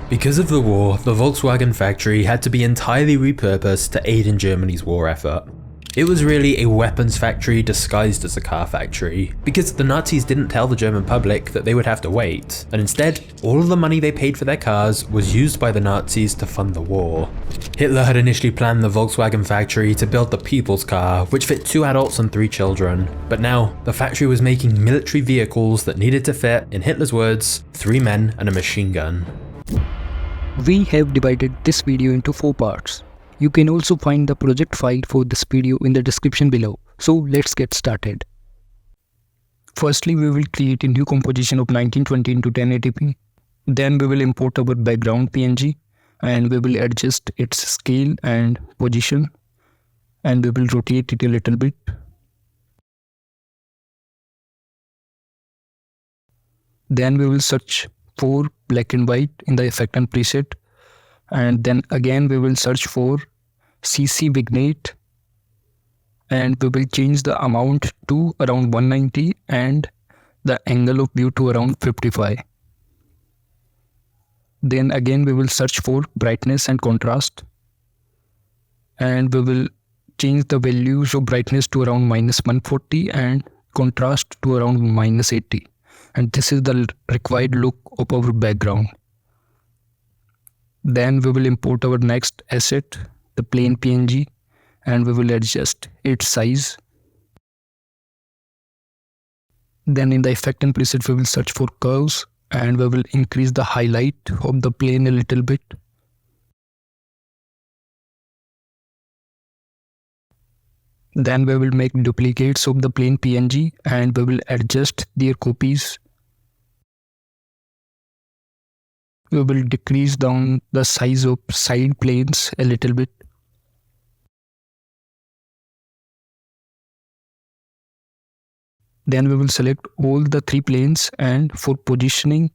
Because of the war, the Volkswagen factory had to be entirely repurposed to aid in Germany's war effort. It was really a weapons factory disguised as a car factory, because the Nazis didn't tell the German public that they would have to wait, and instead, all of the money they paid for their cars was used by the Nazis to fund the war. Hitler had initially planned the Volkswagen factory to build the people's car, which fit 2 adults and 3 children, but now, the factory was making military vehicles that needed to fit, in Hitler's words, 3 men and a machine gun. We have divided this video into 4 parts. You can also find the project file for this video in the description below. So let's get started. Firstly, we will create a new composition of 1920 into 1080p. Then we will import our background PNG and we will adjust its scale and position, and we will rotate it a little bit. Then we will search for black and white in the effect and preset, and then again we will search for CC Vignette, and we will change the amount to around 190 and the angle of view to around 55. Then again we will search for brightness and contrast, and we will change the values of brightness to around -140 and contrast to around -80. And this is the required look of our background. Then we will import our next asset, the plain PNG, and we will adjust its size. Then in the effect and preset we will search for curves, and we will increase the highlight of the plane a little bit. Then we will make duplicates of the plain PNG and we will adjust their copies. We will decrease down the size of side planes a little bit. Then we will select all the 3 planes, and for positioning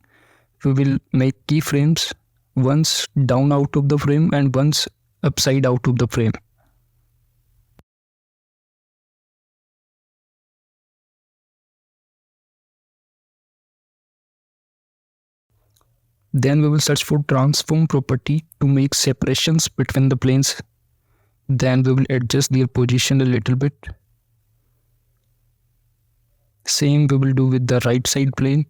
we will make keyframes, once down out of the frame and once upside out of the frame. Then we will search for transform property to make separations between the planes. Then we will adjust their position a little bit. Same we will do with the right side plane.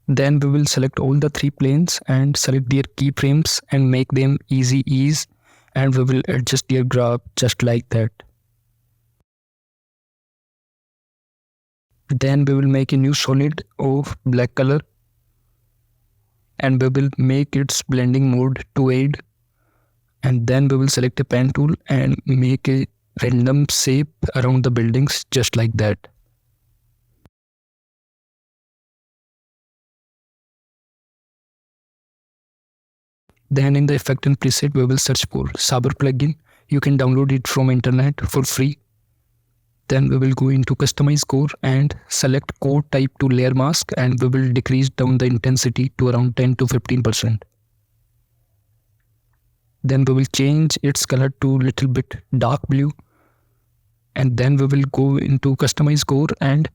Then we will select all the 3 planes and select their keyframes and make them easy ease, and we will adjust their graph just like that. Then we will make a new solid of black color, and we will make its blending mode to aid, and then we will select a pen tool and make a random shape around the buildings just like that. Then in the effect and preset we will search for Saber plugin. You can download it from internet for free. Then we will go into customize core and select core type to layer mask, and we will decrease down the intensity to around 10 to 15%. Then we will change its color to little bit dark blue, and then we will go into customize core and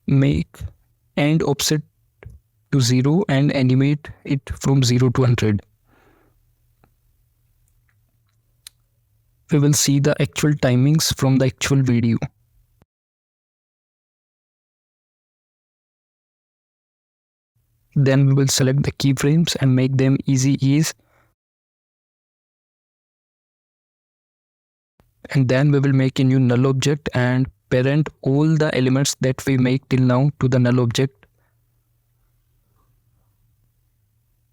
make end offset to 0 and animate it from 0 to 100. We will see the actual timings from the actual video. Then we will select the keyframes and make them easy ease. And then we will make a new null object and parent all the elements that we make till now to the null object.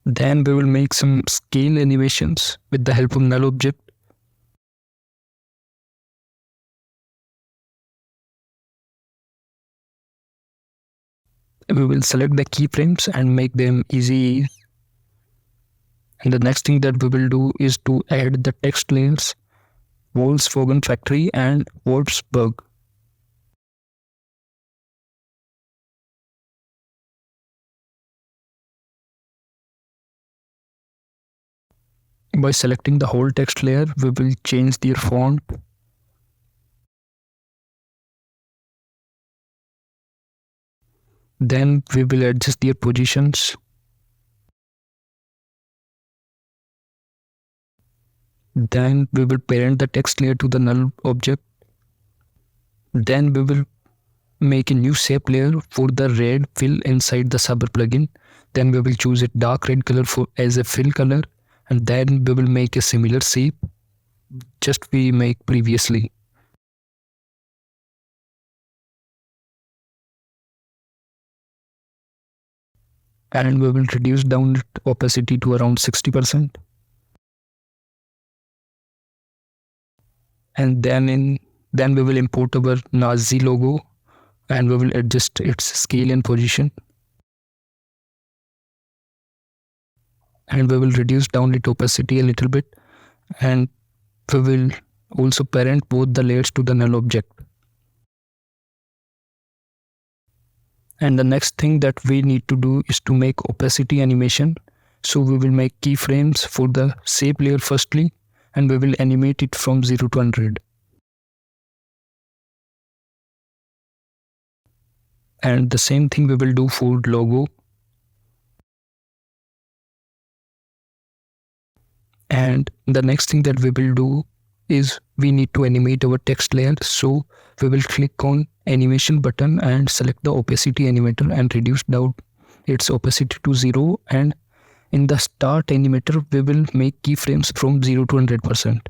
Then we will make some scale animations with the help of null object. We will select the keyframes and make them easy. And the next thing that we will do is to add the text layers, Volkswagen factory and Wolfsburg. By selecting the whole text layer, we will change their font. Then we will adjust their positions. Then we will parent the text layer to the null object. Then we will make a new shape layer for the red fill inside the Saber plugin. Then we will choose a dark red color as a fill color, and then we will make a similar shape just we make previously. And we will reduce down opacity to around 60%. And then we will import our Nazi logo, and we will adjust its scale and position. And we will reduce down its opacity a little bit, and we will also parent both the layers to the null object. And the next thing that we need to do is to make opacity animation. So we will make keyframes for the shape layer firstly, and we will animate it from 0 to 100. And the same thing we will do for logo. And the next thing that we will do is we need to animate our text layer. So we will click on animation button and select the opacity animator and reduce down its opacity to 0. And in the start animator, we will make keyframes from 0 to 100%.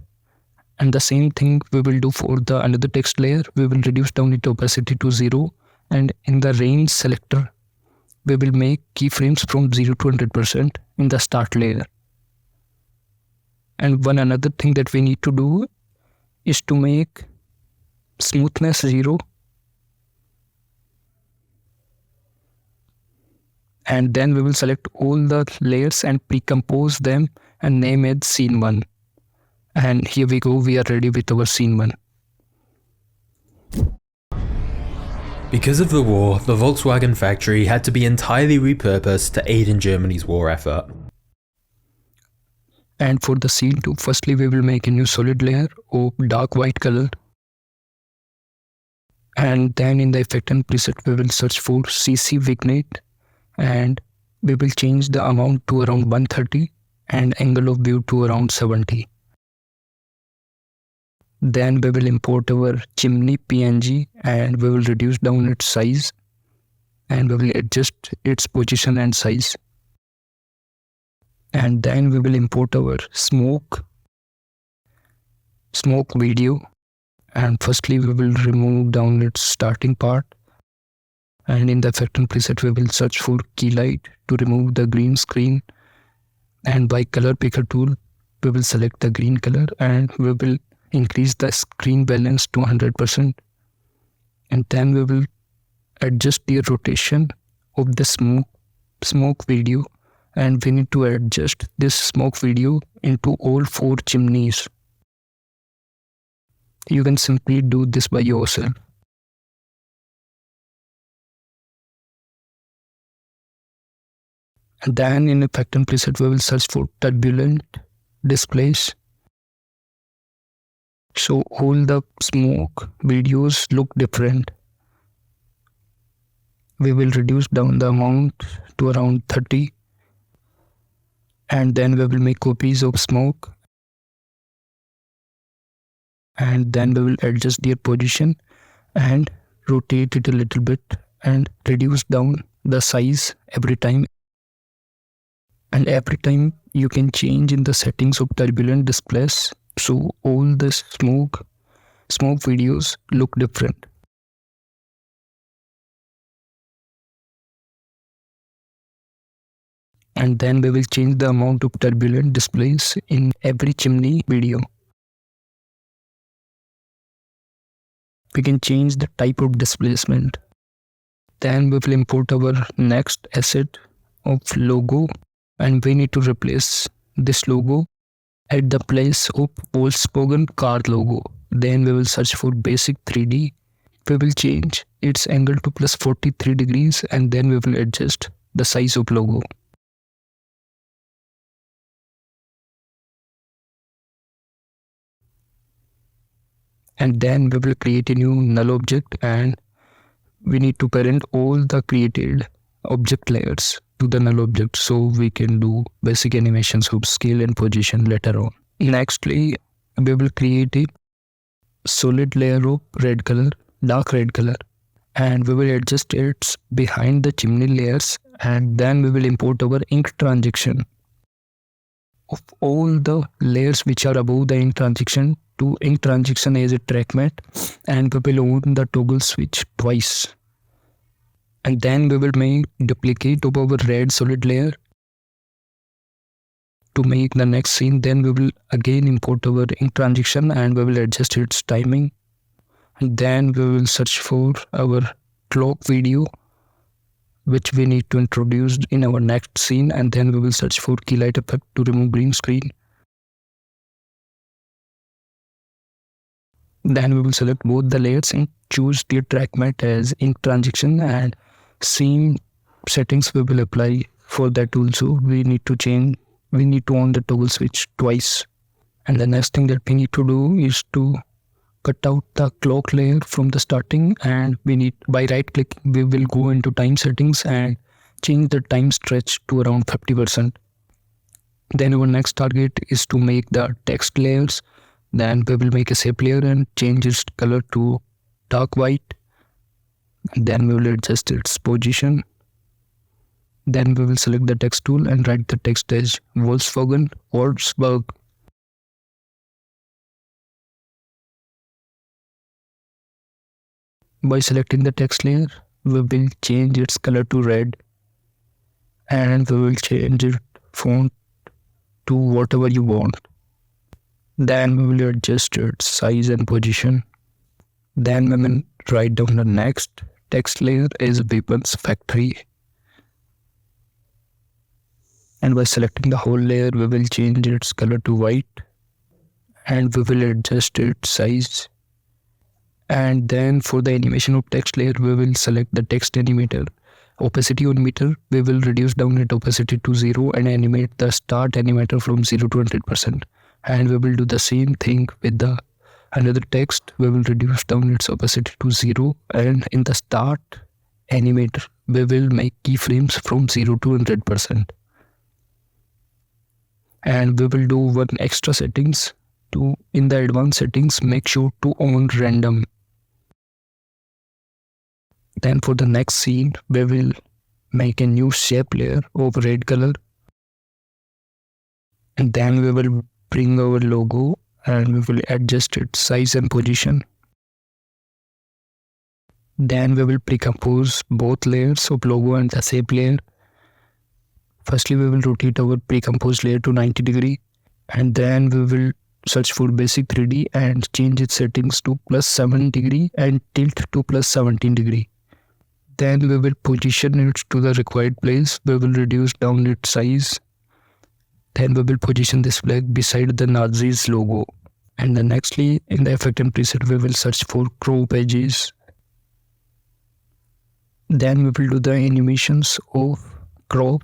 And the same thing we will do for the another text layer. We will reduce down its opacity to 0. And in the range selector, we will make keyframes from 0 to 100% in the start layer. And one another thing that we need to do is to make smoothness 0. And then we will select all the layers and pre-compose them and name it scene 1. And here we go, we are ready with our scene 1. Because of the war, the Volkswagen factory had to be entirely repurposed to aid in Germany's war effort. And for the scene 2, firstly we will make a new solid layer of dark white color. And then in the effect and preset we will search for CC Vignette, and we will change the amount to around 130 and angle of view to around 70. Then we will import our chimney PNG and we will reduce down its size, and we will adjust its position and size. And then we will import our smoke video, and firstly we will remove down its starting part, and in the effect and preset we will search for key light to remove the green screen, and by color picker tool we will select the green color and we will increase the screen balance to 100%. And then we will adjust the rotation of the smoke video, and we need to adjust this smoke video into all 4 chimneys. You can simply do this by yourself. And then in effect and preset we will search for turbulent displays. So all the smoke videos look different. We will reduce down the amount to around 30. And then we will make copies of smoke, and then we will adjust their position and rotate it a little bit and reduce down the size every time. And every time you can change in the settings of turbulent displays, so all the smoke videos look different. And then we will change the amount of turbulent displays in every chimney video. We can change the type of displacement. Then we will import our next asset of logo, and we need to replace this logo at the place of Volkswagen car logo. Then we will search for basic 3D. We will change its angle to plus 43 degrees, and then we will adjust the size of logo. And then we will create a new null object, and we need to parent all the created object layers to the null object so we can do basic animations of scale and position later on. Nextly, we will create a solid layer of red color, dark red color, and we will adjust its behind the chimney layers, and then we will import our ink transition of all the layers which are above the ink transition to ink transition as a track matte, and we will own the toggle switch twice. And then we will make duplicate of our red solid layer to make the next scene. Then we will again import our ink transition and we will adjust its timing. And then we will search for our clock video which we need to introduce in our next scene, and then we will search for key light effect to remove green screen. Then we will select both the layers and choose the track matte as ink transition, and same settings we will apply for that also. We need to on the toggle switch twice. And the next thing that we need to do is to cut out the clock layer from the starting, and we need, by right click, we will go into time settings and change the time stretch to around 50%. Then our next target is to make the text layers. Then we will make a shape layer and change its color to dark white. Then we will adjust its position. Then we will select the text tool and write the text as Volkswagen. By selecting the text layer, we will change its color to red, and we will change its font to whatever you want. Then we will adjust its size and position. Then we will write down the next text layer as Weapons Factory. And by selecting the whole layer, we will change its color to white, and we will adjust its size. And then for the animation of text layer, we will select the text animator. Opacity on meter, we will reduce down its opacity to 0 and animate the start animator from 0 to 100%. And we will do the same thing with the another text. We will reduce down its opacity to 0, and in the start animator, we will make keyframes from 0 to 100%. And we will do one extra settings to, in the advanced settings, make sure to on random. Then for the next scene, we will make a new shape layer of red color. And then we will bring our logo and we will adjust its size and position. Then we will pre-compose both layers of logo and the shape layer. Firstly, we will rotate our pre-composed layer to 90 degree, and then we will search for basic 3D and change its settings to +7 degree and tilt to +17 degree. Then we will position it to the required place. We will reduce down its size. Then we will position this flag beside the Nazis logo. And then nextly, in the effect and preset, we will search for crop edges. Then we will do the animations of crop.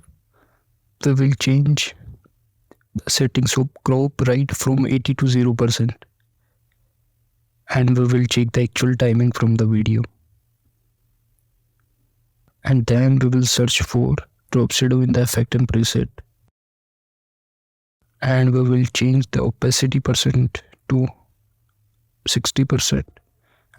We will change the settings of crop right from 80 to 0%. And we will check the actual timing from the video. And then we will search for drop shadow in the effect and preset. And we will change the opacity percent to 60%.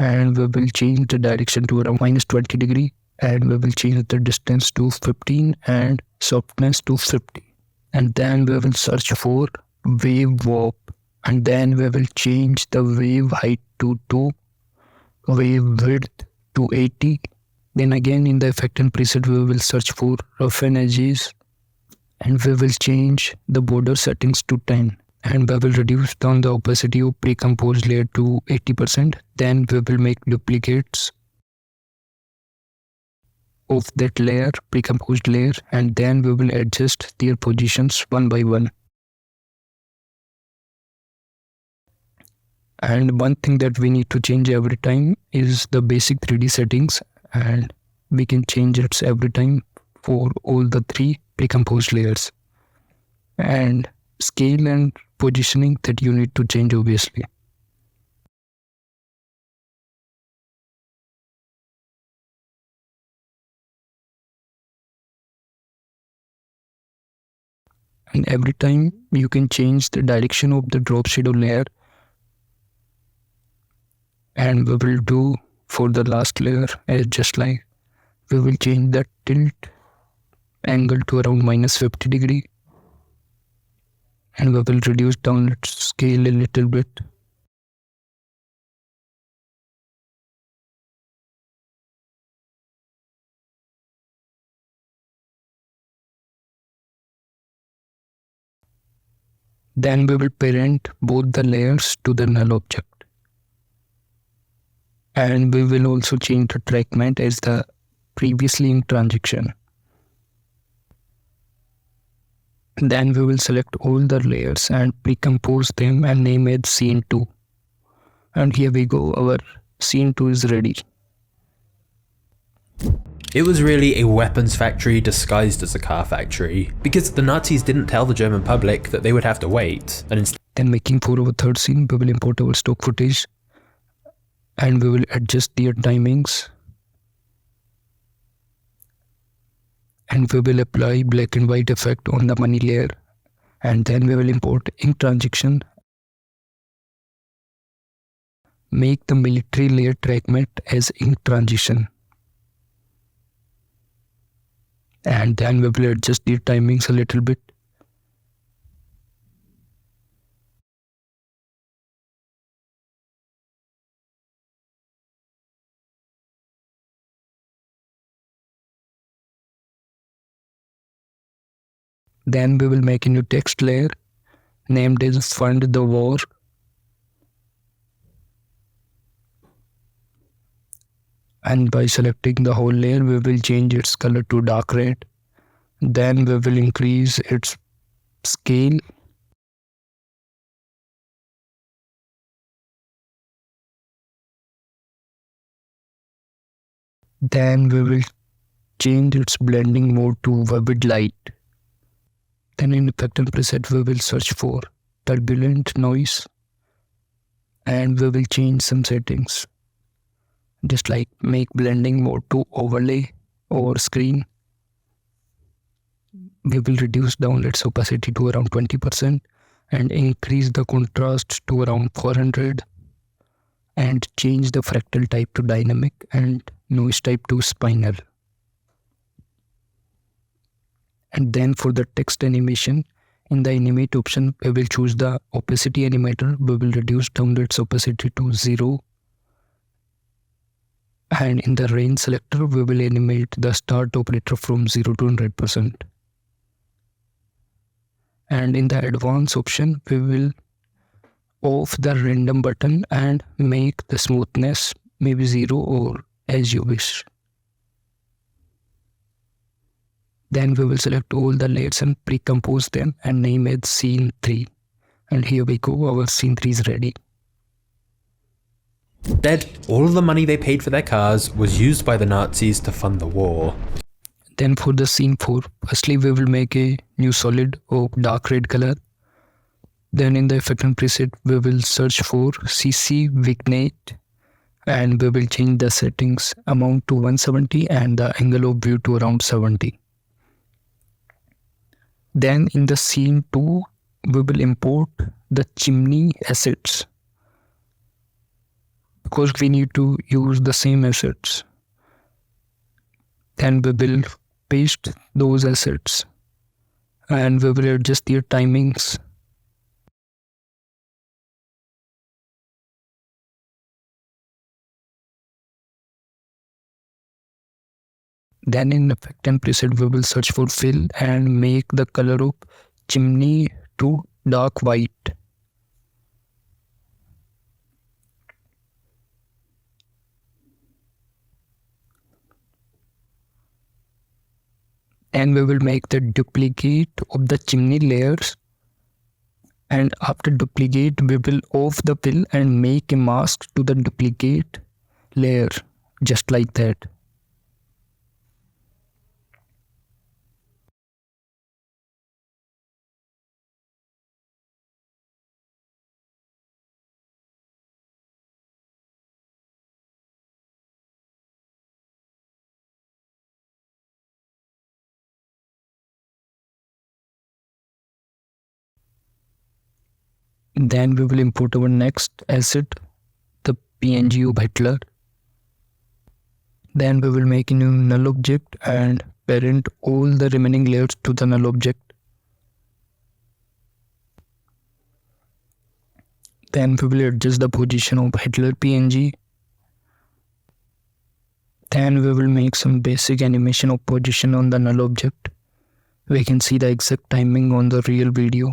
And we will change the direction to around -20 degree. And we will change the distance to 15 and softness to 50. And then we will search for wave warp. And then we will change the wave height to 2, wave width to 80. Then again in the effect and preset, we will search for roughen edges. And we will change the border settings to 10. And we will reduce down the opacity of pre-composed layer to 80%. Then we will make duplicates of that layer, pre-composed layer, and then we will adjust their positions one by one. And one thing that we need to change every time is the basic 3D settings, and we can change it every time for all the 3 pre-composed layers. And scale and positioning that you need to change obviously. And every time you can change the direction of the drop shadow layer, and we will do for the last layer as just like we will change the tilt angle to around -50 degree, and we will reduce down its scale a little bit. Then we will parent both the layers to the null object, and we will also change the track matte as the previously in transition. Then we will select all the layers and pre-compose them and name it scene 2. And here we go, our scene 2 is ready. It was really a weapons factory disguised as a car factory, because the Nazis didn't tell the German public that they would have to wait, and instead. Then making for our third scene, we will import our stock footage and we will adjust their timings, and we will apply black and white effect on the money layer, and then we will import ink transition, make the military layer track matte as ink transition, and then we will adjust the timings a little bit. Then we will make a new text layer named as Fund the War, and by selecting the whole layer we will change its color to dark red. Then we will increase its scale, then we will change its blending mode to vivid light. Then in effect and preset we will search for turbulent noise, and we will change some settings, just like make blending mode to overlay over screen. We will reduce down its opacity to around 20% and increase the contrast to around 400, and change the fractal type to dynamic and noise type to spinal. And then for the text animation, in the animate option we will choose the opacity animator. We will reduce down its opacity to 0, and in the range selector we will animate the start operator from 0 to 100%. And in the advanced option we will off the random button and make the smoothness maybe 0 or as you wish. Then we will select all the layers and pre-compose them and name it scene 3. And here we go, our scene 3 is ready. Instead, all of the money they paid for their cars was used by the Nazis to fund the war. Then for the scene 4, firstly we will make a new solid of dark red color. Then in the effect and preset we will search for CC Vignette, and we will change the settings amount to 170 and the angle of view to around 70. Then in the scene 2 we will import the chimney assets, because we need to use the same assets. Then we will paste those assets and we will adjust their timings. Then in effect and preset we will search for fill and make the color of chimney to dark white. And we will make the duplicate of the chimney layers, and after duplicate we will off the fill and make a mask to the duplicate layer, just like that. Then we will import our next asset, the PNG of Hitler. Then we will make a new null object and parent all the remaining layers to the null object. Then we will adjust the position of Hitler PNG. Then we will make some basic animation of position on the null object. We can see the exact timing on the real video.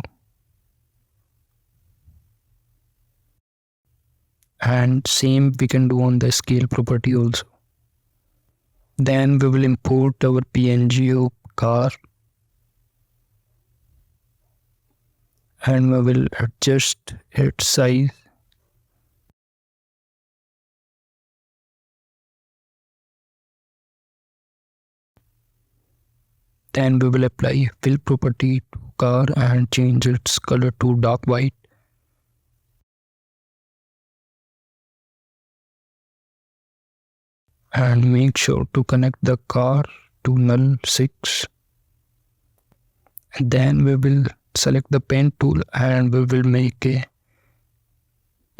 And same we can do on the scale property also. Then we will import our PNG of car. And we will adjust its size. Then we will apply fill property to car and change its color to dark white. And make sure to connect the car to null 6. And then we will select the pen tool and we will make a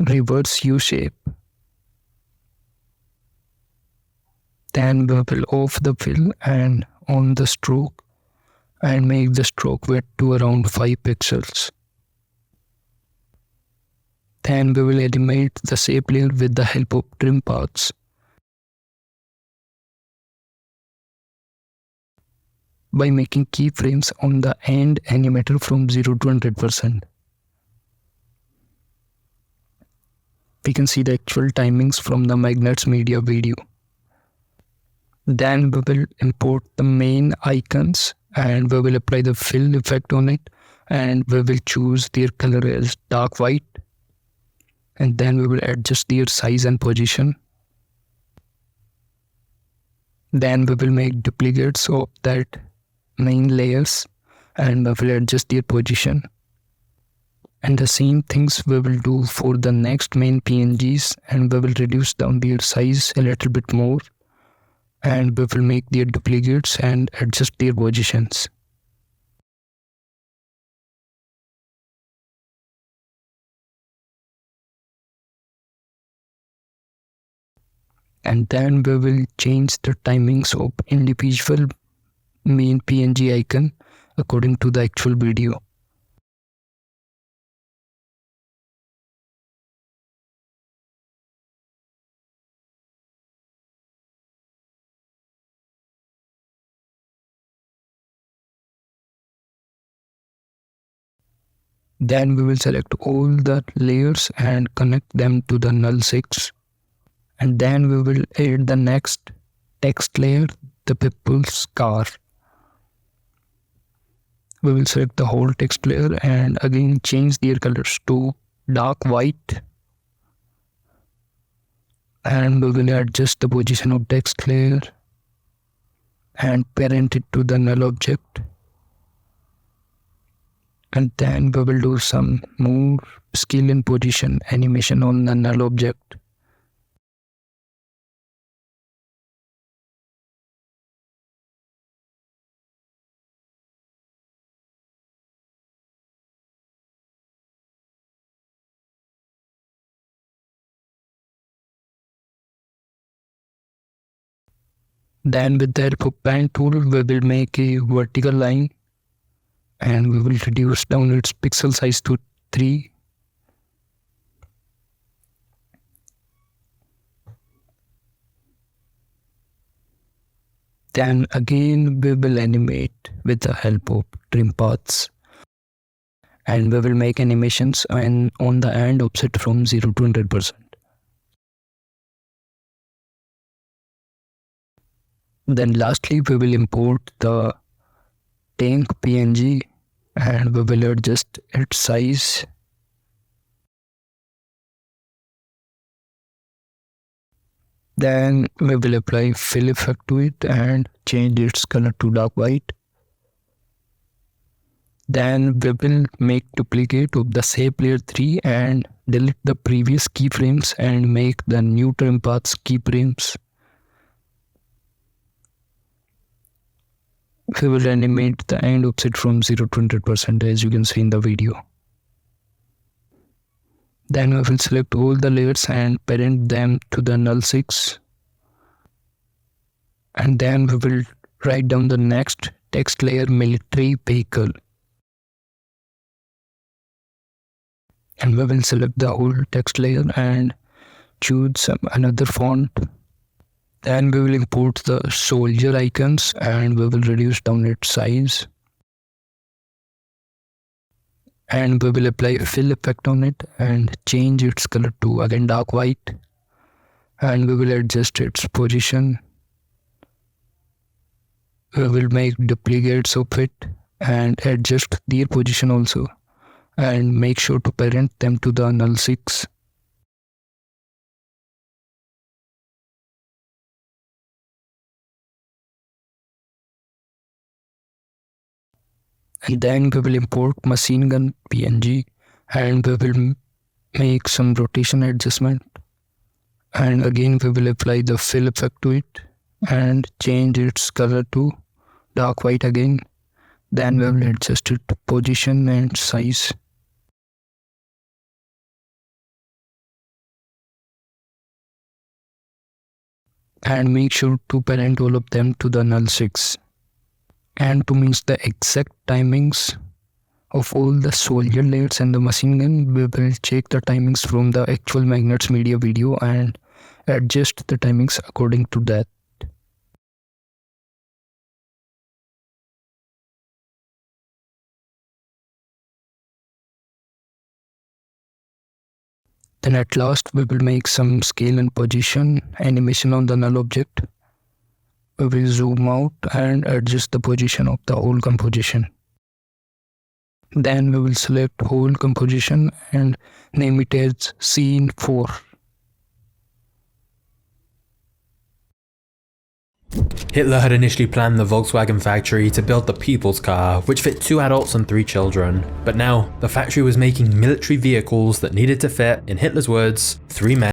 reverse U shape. Then we will off the fill and on the stroke and make the stroke width to around 5 pixels. Then we will animate the shape layer with the help of trim paths. By making keyframes on the end animator from 0 to 100%. We can see the actual timings from the MagnatesMedia video. Then we will import the main icons and we will apply the fill effect on it and we will choose their color as dark white and then we will adjust their size and position. Then we will make duplicates of that main layers and we will adjust their position. And the same things we will do for the next main PNGs and we will reduce down their size a little bit more and we will make their duplicates and adjust their positions. And then we will change the timings of individual main PNG icon according to the actual video. Then we will select all the layers and connect them to the null 6. And then we will add the next text layer, the people's car. We will select the whole text layer and again change their colors to dark white. And we will adjust the position of text layer and parent it to the null object. And then we will do some more scale and position animation on the null object. Then with the help of pen tool, we will make a vertical line and we will reduce down its pixel size to 3. Then again we will animate with the help of trim paths and we will make animations and on the end offset from 0 to 100%. Then lastly we will import the tank PNG and we will adjust its size. Then we will apply fill effect to it and change its color to dark white. Then we will make duplicate of the shape layer 3 and delete the previous keyframes and make the new trim paths keyframes. We will animate the end offset from 0 to 100% as you can see in the video. Then we will select all the layers and parent them to the null 6. And then we will write down the next text layer, military vehicle. And we will select the whole text layer and choose another font. Then we will import the soldier icons and we will reduce down its size. And we will apply a fill effect on it and change its color to again dark white. And we will adjust its position. We will make duplicates of it and adjust their position also. And make sure to parent them to the null 6. And then we will import machine gun PNG and we will make some rotation adjustment. And again we will apply the fill effect to it and change its color to dark white again. Then we will adjust its position and size. And make sure to parent all of them to the null 6. And to match the exact timings of all the soldier layers and the machine gun, we will check the timings from the actual MagnatesMedia video and adjust the timings according to that. Then at last we will make some scale and position animation on the null object. We will zoom out and adjust the position of the whole composition. Then we will select whole composition and name it as scene 4. Hitler had initially planned the Volkswagen factory to build the people's car, which fit 2 adults and 3 children. But now, the factory was making military vehicles that needed to fit, in Hitler's words, 3 men.